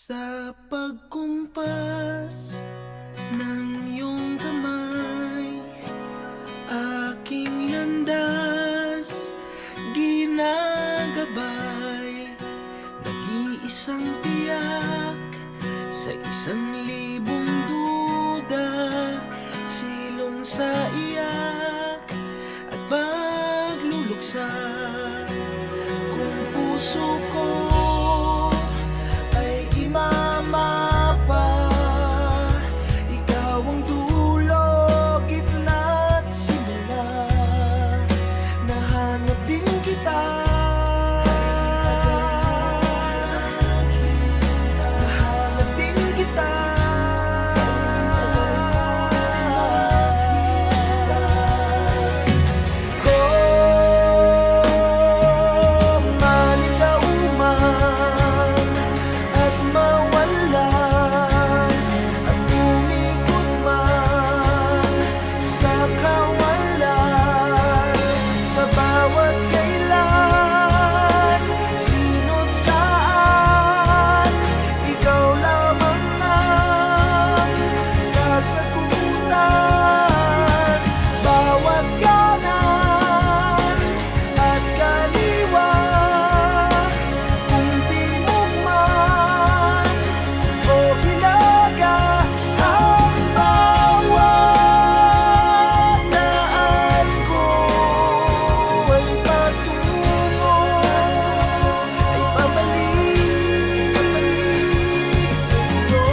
Sa pagkumpas ng iyong kamay, aking landas ginagabay. Nag-iisang tiyak sa 1,000 duda, silong sa iyak at pagluluksa. Kung puso ko mapa, ikaw ang dulo, gitna at simula. Nahanap din kita, nahanap din kita. Kung maligaw man at mawala, sa kawalan, sa bawat kailan, sino't saan, ikaw lamang ang kasagutan. Bawat kanan at kaliwa, kung timog man o hilaga, ang bawat daan ko ay patungo, ay pabalik sa iyo.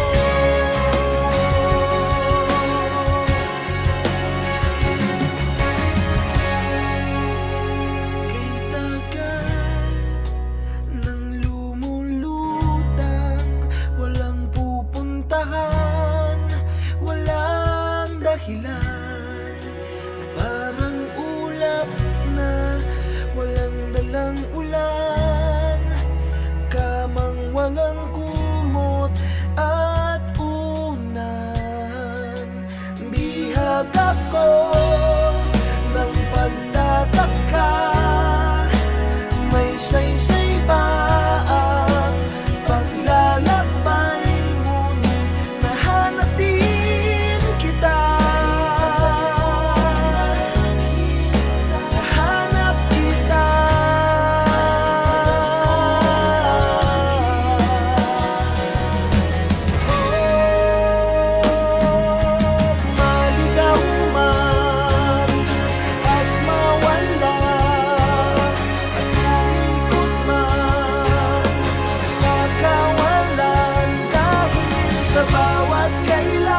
Kay tagal nang lumulutang, walang pupuntahan, walang dahilan. Parang ulap na walang dalang ulan, kamang walang kumot at unan. Bihag ako ng pagtataka, may saysay ba ang paglalakbay, ngunit nahanap din kita. Nahanap kita. Maligaw man at mawala, at umikot man sa kawalan, dahil sa bawat kailan